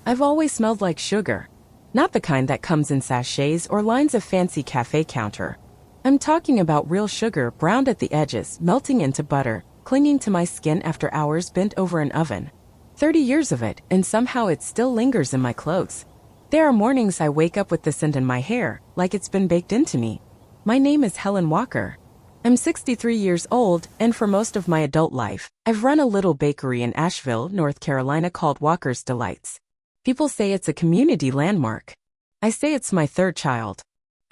I've always smelled like sugar. Not the kind that comes in sachets or lines of fancy cafe counter. I'm talking about real sugar browned at the edges, melting into butter, clinging to my skin after hours bent over an oven. 30 years of it, and somehow it still lingers in my clothes. There are mornings I wake up with the scent in my hair, like it's been baked into me. My name is Helen Walker. I'm 63 years old, and for most of my adult life, I've run a little bakery in Asheville, North Carolina called Walker's Delights. People say it's a community landmark. I say it's my third child.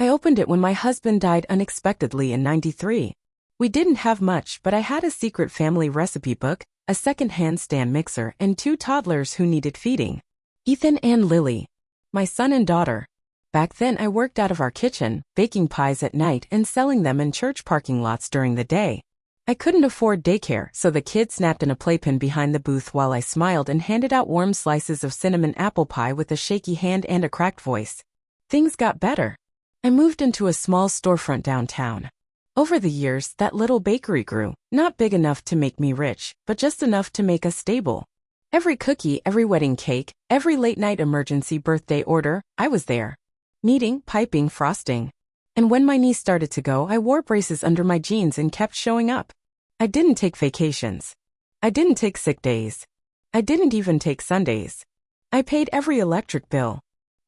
I opened it when my husband died unexpectedly in '93. We didn't have much, but I had a secret family recipe book, a second-hand stand mixer, and 2 toddlers who needed feeding. Ethan and Lily, my son and daughter. Back then I worked out of our kitchen, baking pies at night and selling them in church parking lots during the day. I couldn't afford daycare, so the kids napped in a playpen behind the booth while I smiled and handed out warm slices of cinnamon apple pie with a shaky hand and a cracked voice. Things got better. I moved into a small storefront downtown. Over the years, that little bakery grew, not big enough to make me rich, but just enough to make us stable. Every cookie, every wedding cake, every late-night emergency birthday order, I was there. Kneading, piping, frosting. And when my knees started to go, I wore braces under my jeans and kept showing up. I didn't take vacations. I didn't take sick days. I didn't even take Sundays. I paid every electric bill.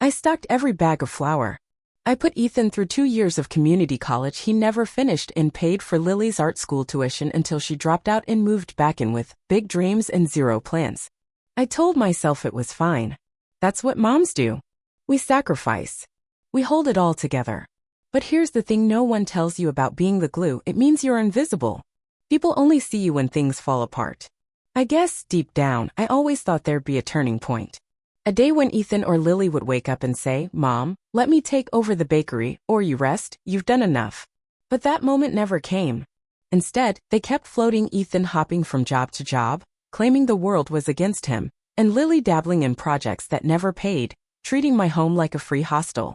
I stocked every bag of flour. I put Ethan through 2 years of community college he never finished and paid for Lily's art school tuition until she dropped out and moved back in with big dreams and zero plans. I told myself it was fine. That's what moms do. We sacrifice. We hold it all together. But here's the thing no one tells you about being the glue. It means you're invisible. People only see you when things fall apart. I guess, deep down, I always thought there'd be a turning point. A day when Ethan or Lily would wake up and say, "Mom, let me take over the bakery, or you rest, you've done enough." But that moment never came. Instead, they kept floating, Ethan hopping from job to job, claiming the world was against him, and Lily dabbling in projects that never paid, treating my home like a free hostel.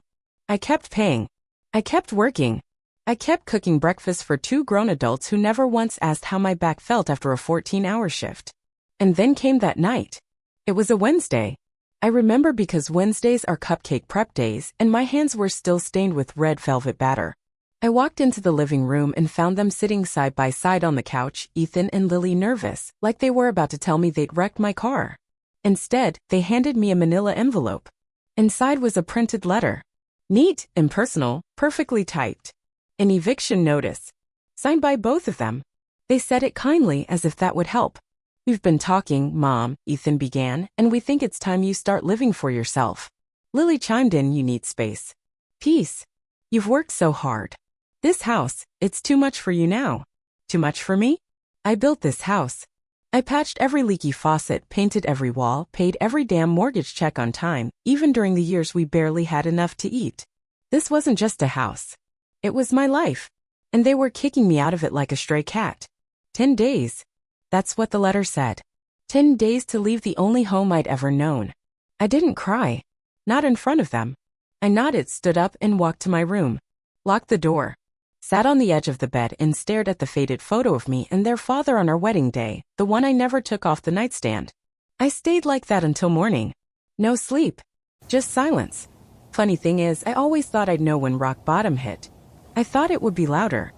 I kept paying. I kept working. I kept cooking breakfast for 2 grown adults who never once asked how my back felt after a 14-hour shift. And then came that night. It was a Wednesday. I remember because Wednesdays are cupcake prep days and my hands were still stained with red velvet batter. I walked into the living room and found them sitting side by side on the couch, Ethan and Lily nervous, like they were about to tell me they'd wrecked my car. Instead, they handed me a manila envelope. Inside was a printed letter. Neat, impersonal, perfectly typed. An eviction notice. Signed by both of them. They said it kindly as if that would help. "We've been talking, Mom," Ethan began, "and we think it's time you start living for yourself." Lily chimed in, "You need space. Peace. You've worked so hard. This house, it's too much for you now." Too much for me? I built this house. I patched every leaky faucet, painted every wall, paid every damn mortgage check on time, even during the years we barely had enough to eat. This wasn't just a house. It was my life. And they were kicking me out of it like a stray cat. 10 days. That's what the letter said. 10 days to leave the only home I'd ever known. I didn't cry. Not in front of them. I nodded, stood up, and walked to my room. Locked the door. Sat on the edge of the bed and stared at the faded photo of me and their father on our wedding day, the one I never took off the nightstand. I stayed like that until morning. No sleep. Just silence. Funny thing is, I always thought I'd know when rock bottom hit. I thought it would be louder.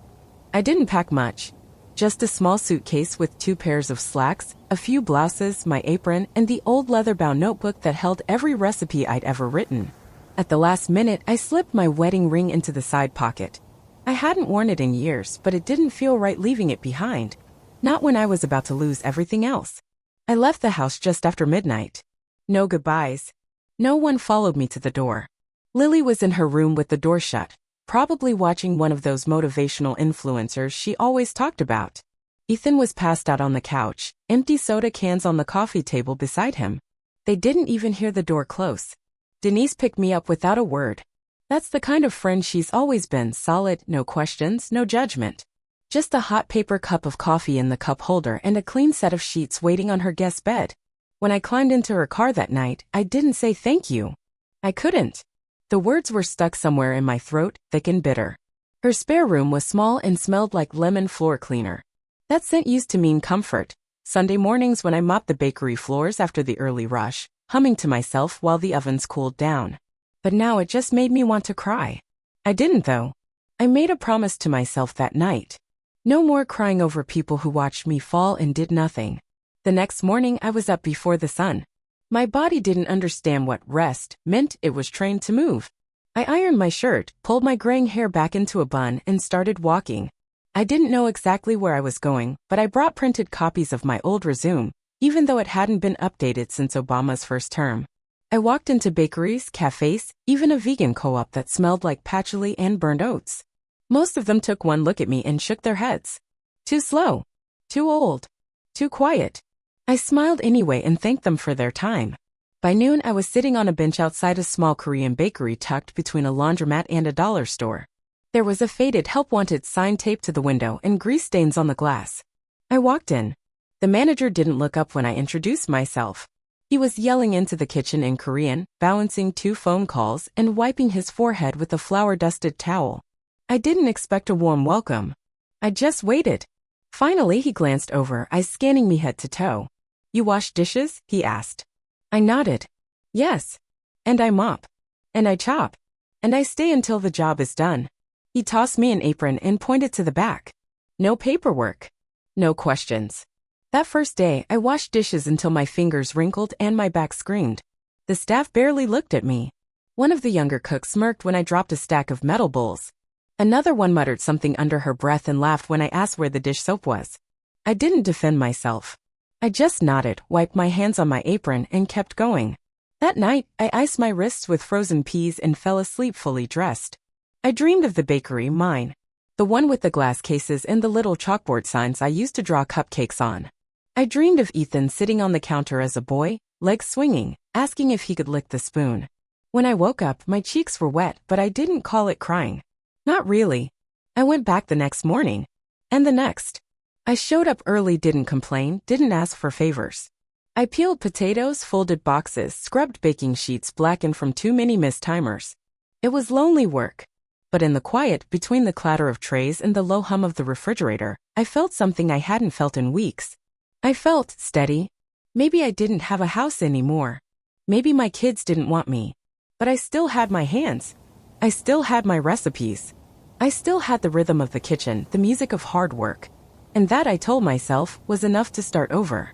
I didn't pack much. Just a small suitcase with 2 pairs of slacks, a few blouses, my apron, and the old leather-bound notebook that held every recipe I'd ever written. At the last minute, I slipped my wedding ring into the side pocket. I hadn't worn it in years, but it didn't feel right leaving it behind. Not when I was about to lose everything else. I left the house just after midnight. No goodbyes. No one followed me to the door. Lily was in her room with the door shut, probably watching one of those motivational influencers she always talked about. Ethan was passed out on the couch, empty soda cans on the coffee table beside him. They didn't even hear the door close. Denise picked me up without a word. That's the kind of friend she's always been, solid, no questions, no judgment. Just a hot paper cup of coffee in the cup holder and a clean set of sheets waiting on her guest bed. When I climbed into her car that night, I didn't say thank you. I couldn't. The words were stuck somewhere in my throat, thick and bitter. Her spare room was small and smelled like lemon floor cleaner. That scent used to mean comfort. Sunday mornings when I mopped the bakery floors after the early rush, humming to myself while the ovens cooled down. But now it just made me want to cry. I didn't though. I made a promise to myself that night. No more crying over people who watched me fall and did nothing. The next morning I was up before the sun. My body didn't understand what rest meant. It was trained to move. I ironed my shirt, pulled my graying hair back into a bun, and started walking. I didn't know exactly where I was going, but I brought printed copies of my old resume, even though it hadn't been updated since Obama's first term. I walked into bakeries, cafes, even a vegan co-op that smelled like patchouli and burnt oats. Most of them took one look at me and shook their heads. Too slow. Too old. Too quiet. I smiled anyway and thanked them for their time. By noon, I was sitting on a bench outside a small Korean bakery tucked between a laundromat and a dollar store. There was a faded "Help Wanted" sign taped to the window and grease stains on the glass. I walked in. The manager didn't look up when I introduced myself. He was yelling into the kitchen in Korean, balancing 2 phone calls, and wiping his forehead with a flour-dusted towel. I didn't expect a warm welcome. I just waited. Finally, he glanced over, eyes scanning me head to toe. "You wash dishes?" he asked. I nodded. "Yes. And I mop. And I chop. And I stay until the job is done." He tossed me an apron and pointed to the back. No paperwork. No questions. That first day, I washed dishes until my fingers wrinkled and my back screamed. The staff barely looked at me. One of the younger cooks smirked when I dropped a stack of metal bowls. Another one muttered something under her breath and laughed when I asked where the dish soap was. I didn't defend myself. I just nodded, wiped my hands on my apron, and kept going. That night, I iced my wrists with frozen peas and fell asleep fully dressed. I dreamed of the bakery, mine. The one with the glass cases and the little chalkboard signs I used to draw cupcakes on. I dreamed of Ethan sitting on the counter as a boy, legs swinging, asking if he could lick the spoon. When I woke up, my cheeks were wet, but I didn't call it crying. Not really. I went back the next morning. And the next. I showed up early, didn't complain, didn't ask for favors. I peeled potatoes, folded boxes, scrubbed baking sheets blackened from too many missed timers. It was lonely work. But in the quiet, between the clatter of trays and the low hum of the refrigerator, I felt something I hadn't felt in weeks. I felt steady. Maybe I didn't have a house anymore. Maybe my kids didn't want me. But I still had my hands. I still had my recipes. I still had the rhythm of the kitchen, the music of hard work. And that, I told myself, was enough to start over.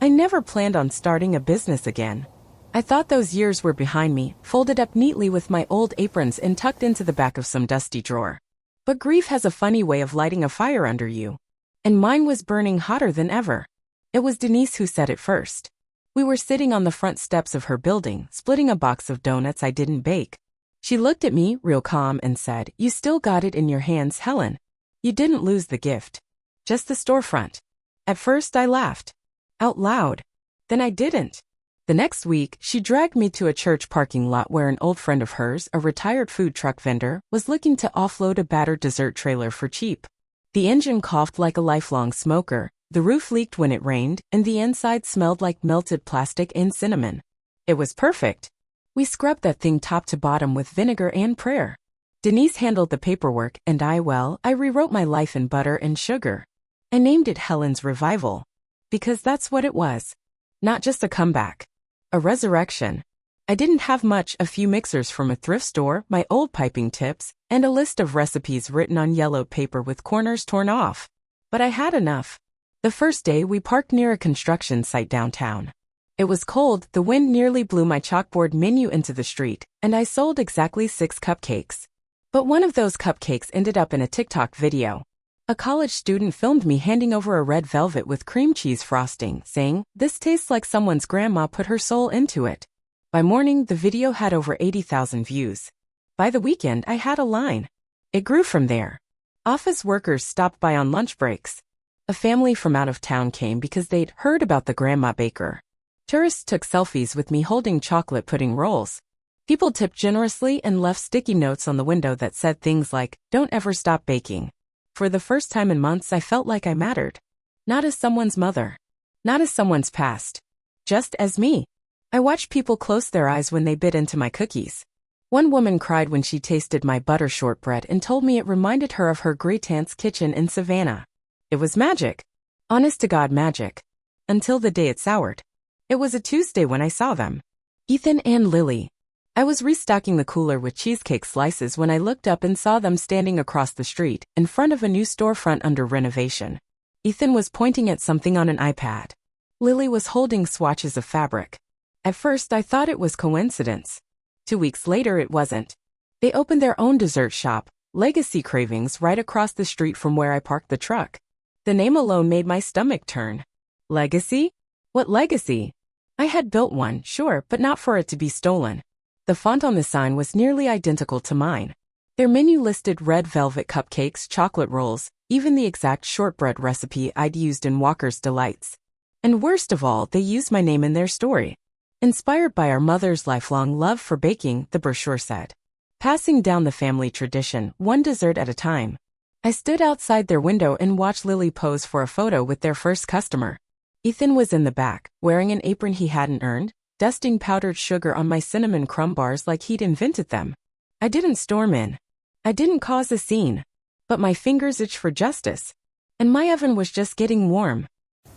I never planned on starting a business again. I thought those years were behind me, folded up neatly with my old aprons and tucked into the back of some dusty drawer. But grief has a funny way of lighting a fire under you. And mine was burning hotter than ever. It was Denise who said it first. We were sitting on the front steps of her building, splitting a box of donuts I didn't bake. She looked at me, real calm, and said, "You still got it in your hands, Helen. You didn't lose the gift. Just the storefront." At first I laughed. Out loud. Then I didn't. The next week, she dragged me to a church parking lot where an old friend of hers, a retired food truck vendor, was looking to offload a battered dessert trailer for cheap. The engine coughed like a lifelong smoker, the roof leaked when it rained, and the inside smelled like melted plastic and cinnamon. It was perfect. We scrubbed that thing top to bottom with vinegar and prayer. Denise handled the paperwork, and I rewrote my life in butter and sugar. I named it Helen's Revival. Because that's what it was. Not just a comeback. A resurrection. I didn't have much, a few mixers from a thrift store, my old piping tips, and a list of recipes written on yellowed paper with corners torn off. But I had enough. The first day we parked near a construction site downtown. It was cold, the wind nearly blew my chalkboard menu into the street, and I sold exactly 6 cupcakes. But one of those cupcakes ended up in a TikTok video. A college student filmed me handing over a red velvet with cream cheese frosting, saying, "This tastes like someone's grandma put her soul into it." By morning, the video had over 80,000 views. By the weekend, I had a line. It grew from there. Office workers stopped by on lunch breaks. A family from out of town came because they'd heard about the grandma baker. Tourists took selfies with me holding chocolate pudding rolls. People tipped generously and left sticky notes on the window that said things like, "Don't ever stop baking." For the first time in months, I felt like I mattered. Not as someone's mother. Not as someone's past. Just as me. I watched people close their eyes when they bit into my cookies. One woman cried when she tasted my butter shortbread and told me it reminded her of her great-aunt's kitchen in Savannah. It was magic. Honest-to-God magic. Until the day it soured. It was a Tuesday when I saw them. Ethan and Lily. I was restocking the cooler with cheesecake slices when I looked up and saw them standing across the street, in front of a new storefront under renovation. Ethan was pointing at something on an iPad. Lily was holding swatches of fabric. At first I thought it was coincidence. 2 weeks later it wasn't. They opened their own dessert shop, Legacy Cravings, right across the street from where I parked the truck. The name alone made my stomach turn. Legacy? What legacy? I had built one, sure, but not for it to be stolen. The font on the sign was nearly identical to mine. Their menu listed red velvet cupcakes, chocolate rolls, even the exact shortbread recipe I'd used in Walker's Delights. And worst of all, they used my name in their story. Inspired by our mother's lifelong love for baking, the brochure said. Passing down the family tradition, one dessert at a time. I stood outside their window and watched Lily pose for a photo with their first customer. Ethan was in the back, wearing an apron he hadn't earned, dusting powdered sugar on my cinnamon crumb bars like he'd invented them. I didn't storm in. I didn't cause a scene. But my fingers itched for justice. And my oven was just getting warm.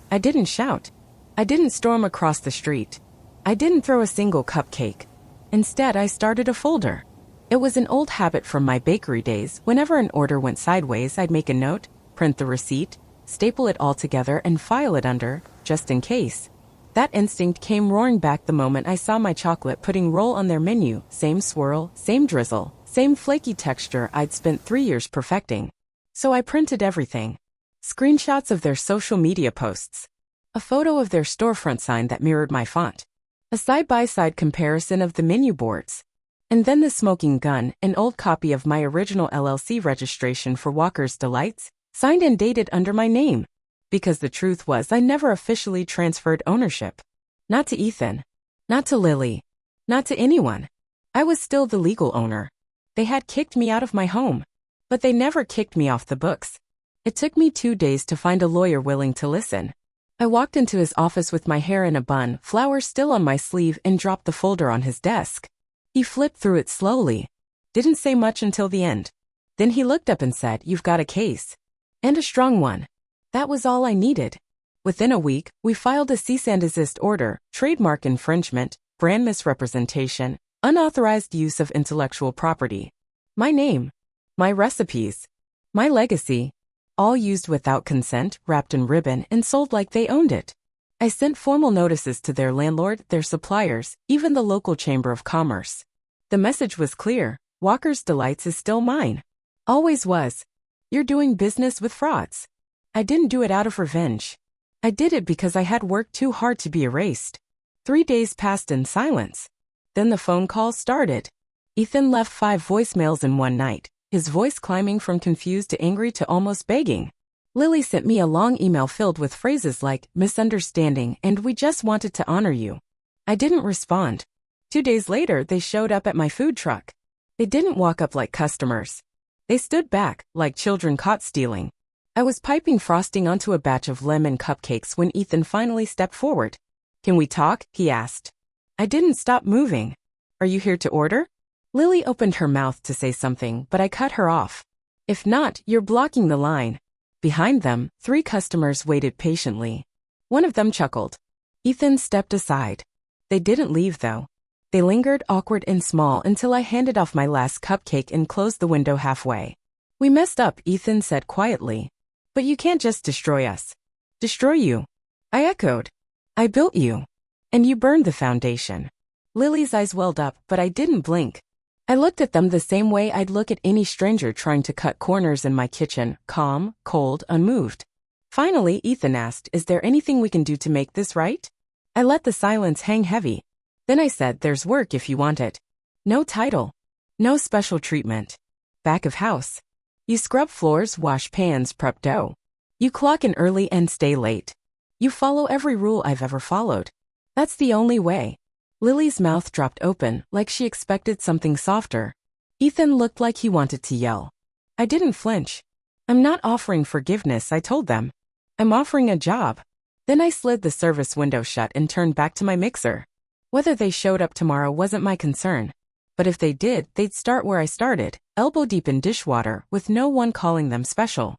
I didn't shout. I didn't storm across the street. I didn't throw a single cupcake. Instead, I started a folder. It was an old habit from my bakery days. Whenever an order went sideways, I'd make a note, print the receipt, staple it all together and file it under, just in case. That instinct came roaring back the moment I saw my chocolate pudding roll on their menu, same swirl, same drizzle, same flaky texture I'd spent 3 years perfecting. So I printed everything. Screenshots of their social media posts. A photo of their storefront sign that mirrored my font. A side-by-side comparison of the menu boards. And then the smoking gun, an old copy of my original LLC registration for Walker's Delights, signed and dated under my name. Because the truth was I never officially transferred ownership. Not to Ethan. Not to Lily. Not to anyone. I was still the legal owner. They had kicked me out of my home. But they never kicked me off the books. It took me 2 days to find a lawyer willing to listen. I walked into his office with my hair in a bun, flowers still on my sleeve, and dropped the folder on his desk. He flipped through it slowly. Didn't say much until the end. Then he looked up and said, "You've got a case. And a strong one." That was all I needed. Within a week, we filed a cease and desist order, trademark infringement, brand misrepresentation, unauthorized use of intellectual property. My name. My recipes. My legacy. All used without consent, wrapped in ribbon, and sold like they owned it. I sent formal notices to their landlord, their suppliers, even the local chamber of commerce. The message was clear. Walker's Delights is still mine. Always was. You're doing business with frauds. I didn't do it out of revenge. I did it because I had worked too hard to be erased. 3 days passed in silence. Then the phone call started. Ethan left 5 voicemails in one night, his voice climbing from confused to angry to almost begging. Lily sent me a long email filled with phrases like, misunderstanding, and we just wanted to honor you. I didn't respond. 2 days later, they showed up at my food truck. They didn't walk up like customers. They stood back, like children caught stealing. I was piping frosting onto a batch of lemon cupcakes when Ethan finally stepped forward. "Can we talk?" he asked. I didn't stop moving. "Are you here to order?" Lily opened her mouth to say something, but I cut her off. "If not, you're blocking the line." Behind them, 3 customers waited patiently. One of them chuckled. Ethan stepped aside. They didn't leave, though. They lingered, awkward and small, until I handed off my last cupcake and closed the window halfway. "We messed up," Ethan said quietly. "But you can't just destroy us." "Destroy you?" I echoed. "I built you. And you burned the foundation." Lily's eyes welled up, but I didn't blink. I looked at them the same way I'd look at any stranger trying to cut corners in my kitchen, calm, cold, unmoved. Finally, Ethan asked, "Is there anything we can do to make this right?" I let the silence hang heavy. Then I said, "There's work if you want it. No title. No special treatment. Back of house. You scrub floors, wash pans, prep dough. You clock in early and stay late. You follow every rule I've ever followed. That's the only way." Lily's mouth dropped open, like she expected something softer. Ethan looked like he wanted to yell. I didn't flinch. "I'm not offering forgiveness," I told them. "I'm offering a job." Then I slid the service window shut and turned back to my mixer. Whether they showed up tomorrow wasn't my concern. But if they did, they'd start where I started, elbow deep in dishwater, with no one calling them special.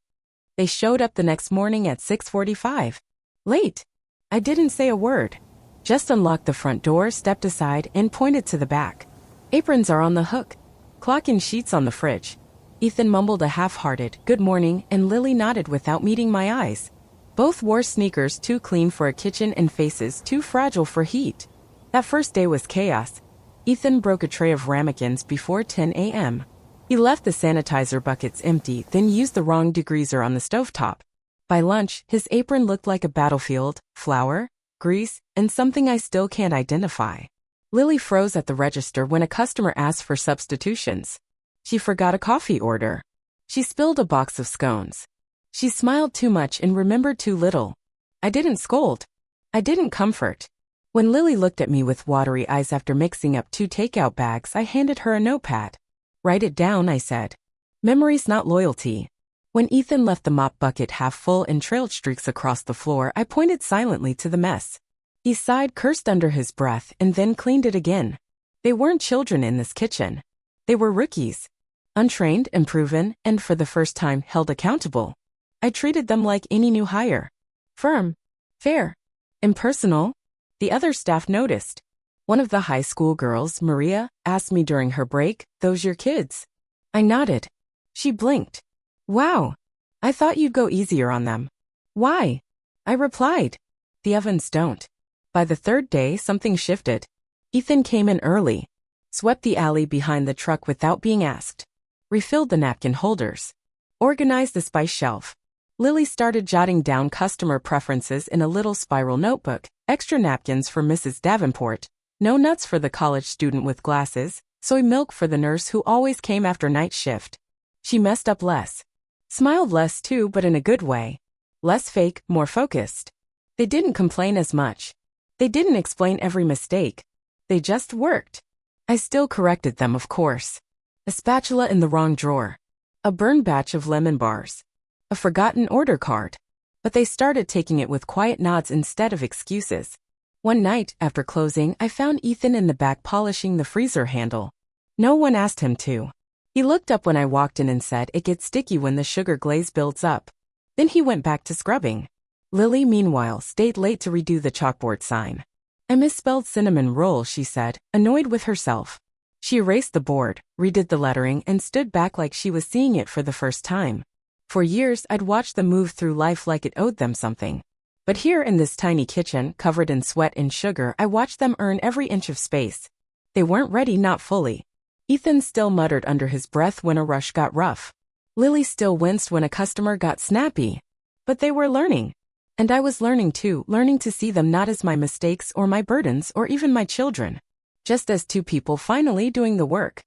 They showed up the next morning at 6:45. Late. I didn't say a word. Just unlocked the front door, stepped aside, and pointed to the back. Aprons are on the hook. Clock and sheets on the fridge. Ethan mumbled a half-hearted, "Good morning," and Lily nodded without meeting my eyes. Both wore sneakers too clean for a kitchen and faces too fragile for heat. That first day was chaos. Ethan broke a tray of ramekins before 10 a.m. He left the sanitizer buckets empty, then used the wrong degreaser on the stovetop. By lunch, his apron looked like a battlefield, flour, grease, and something I still can't identify. Lily froze at the register when a customer asked for substitutions. She forgot a coffee order. She spilled a box of scones. She smiled too much and remembered too little. I didn't scold. I didn't comfort. When Lily looked at me with watery eyes after mixing up 2 takeout bags, I handed her a notepad. "Write it down," I said. "Memory's not loyalty." When Ethan left the mop bucket half full and trailed streaks across the floor, I pointed silently to the mess. He sighed, cursed under his breath, and then cleaned it again. They weren't children in this kitchen. They were rookies. Untrained, unproven, and for the first time held accountable. I treated them like any new hire. Firm. Fair. Impersonal. The other staff noticed. One of the high school girls, Maria, asked me during her break, "Those your kids?" I nodded. She blinked. "Wow. I thought you'd go easier on them." "Why?" I replied. "The ovens don't." By the third day, something shifted. Ethan came in early. Swept the alley behind the truck without being asked. Refilled the napkin holders. Organized the spice shelf. Lily started jotting down customer preferences in a little spiral notebook. Extra napkins for Mrs. Davenport. No nuts for the college student with glasses. Soy milk for the nurse who always came after night shift. She messed up less. Smiled less too, but in a good way. Less fake, more focused. They didn't complain as much. They didn't explain every mistake. They just worked. I still corrected them, of course. A spatula in the wrong drawer. A burned batch of lemon bars. A forgotten order card. But they started taking it with quiet nods instead of excuses. One night, after closing, I found Ethan in the back polishing the freezer handle. No one asked him to. He looked up when I walked in and said, "It gets sticky when the sugar glaze builds up." Then he went back to scrubbing. Lily, meanwhile, stayed late to redo the chalkboard sign. "I misspelled cinnamon roll," she said, annoyed with herself. She erased the board, redid the lettering, and stood back like she was seeing it for the first time. For years, I'd watched them move through life like it owed them something. But here in this tiny kitchen, covered in sweat and sugar, I watched them earn every inch of space. They weren't ready, not fully. Ethan still muttered under his breath when a rush got rough. Lily still winced when a customer got snappy. But they were learning. And I was learning too, learning to see them not as my mistakes or my burdens or even my children. Just as 2 people finally doing the work.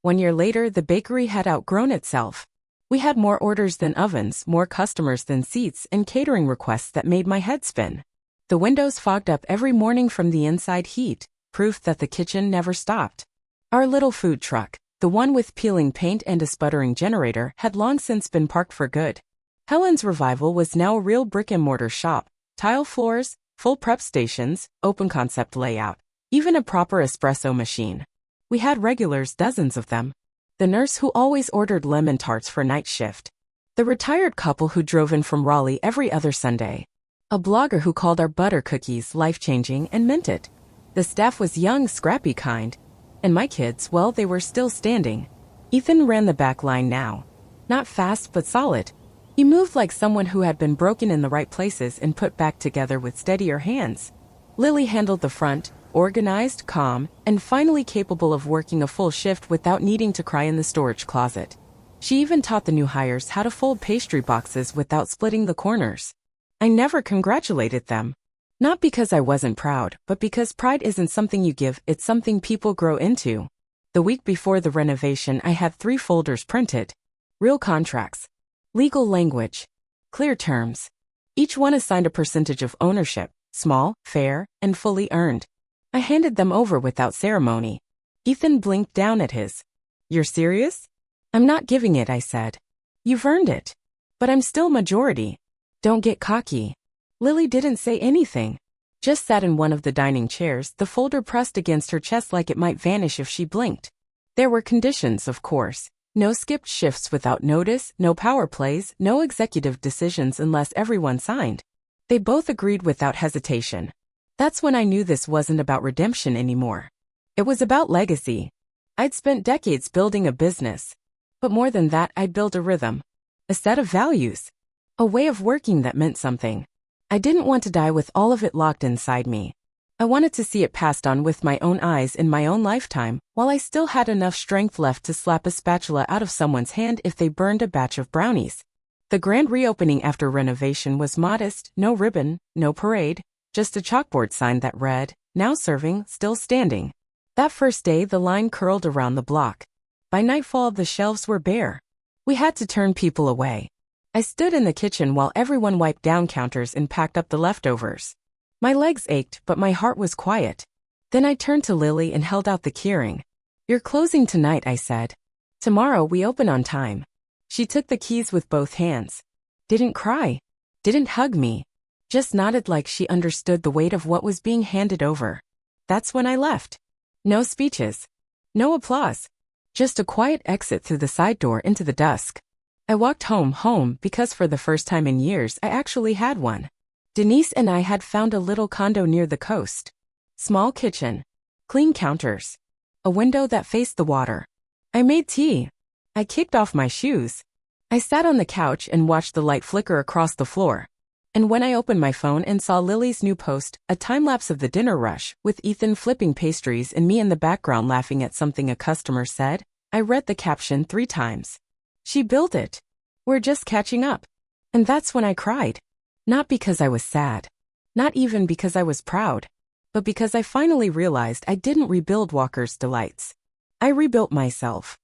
1 year later, the bakery had outgrown itself. We had more orders than ovens, more customers than seats, and catering requests that made my head spin. The windows fogged up every morning from the inside heat, proof that the kitchen never stopped. Our little food truck, the one with peeling paint and a sputtering generator, had long since been parked for good. Helen's Revival was now a real brick-and-mortar shop, tile floors, full prep stations, open concept layout, even a proper espresso machine. We had regulars, dozens of them. The nurse who always ordered lemon tarts for night shift. The retired couple who drove in from Raleigh every other Sunday. A blogger who called our butter cookies life-changing and meant it. The staff was young, scrappy kind. And my kids, well, they were still standing. Ethan ran the back line now. Not fast, but solid. He moved like someone who had been broken in the right places and put back together with steadier hands. Lily handled the front, organized, calm, and finally capable of working a full shift without needing to cry in the storage closet. She even taught the new hires how to fold pastry boxes without splitting the corners. I never congratulated them. Not because I wasn't proud, but because pride isn't something you give, it's something people grow into. The week before the renovation, I had 3 folders printed. Real contracts. Legal language. Clear terms. Each one assigned a percentage of ownership, small, fair, and fully earned. I handed them over without ceremony. Ethan blinked down at his. "You're serious?" "I'm not giving it," I said. "You've earned it. But I'm still majority. Don't get cocky." Lily didn't say anything. Just sat in one of the dining chairs, the folder pressed against her chest like it might vanish if she blinked. There were conditions, of course. No skipped shifts without notice, no power plays, no executive decisions unless everyone signed. They both agreed without hesitation. That's when I knew this wasn't about redemption anymore. It was about legacy. I'd spent decades building a business. But more than that, I'd built a rhythm. A set of values. A way of working that meant something. I didn't want to die with all of it locked inside me. I wanted to see it passed on with my own eyes in my own lifetime, while I still had enough strength left to slap a spatula out of someone's hand if they burned a batch of brownies. The grand reopening after renovation was modest, no ribbon, no parade, just a chalkboard sign that read, "Now serving, still standing." That first day the line curled around the block. By nightfall the shelves were bare. We had to turn people away. I stood in the kitchen while everyone wiped down counters and packed up the leftovers. My legs ached, but my heart was quiet. Then I turned to Lily and held out the keyring. "You're closing tonight," I said. "Tomorrow we open on time." She took the keys with both hands. Didn't cry. Didn't hug me. Just nodded like she understood the weight of what was being handed over. That's when I left. No speeches. No applause. Just a quiet exit through the side door into the dusk. I walked home because for the first time in years I actually had one. Denise and I had found a little condo near the coast. Small kitchen. Clean counters. A window that faced the water. I made tea. I kicked off my shoes. I sat on the couch and watched the light flicker across the floor. And when I opened my phone and saw Lily's new post, a time-lapse of the dinner rush, with Ethan flipping pastries and me in the background laughing at something a customer said, I read the caption 3 times. She built it. We're just catching up. And that's when I cried. Not because I was sad. Not even because I was proud. But because I finally realized I didn't rebuild Walker's delights. I rebuilt myself.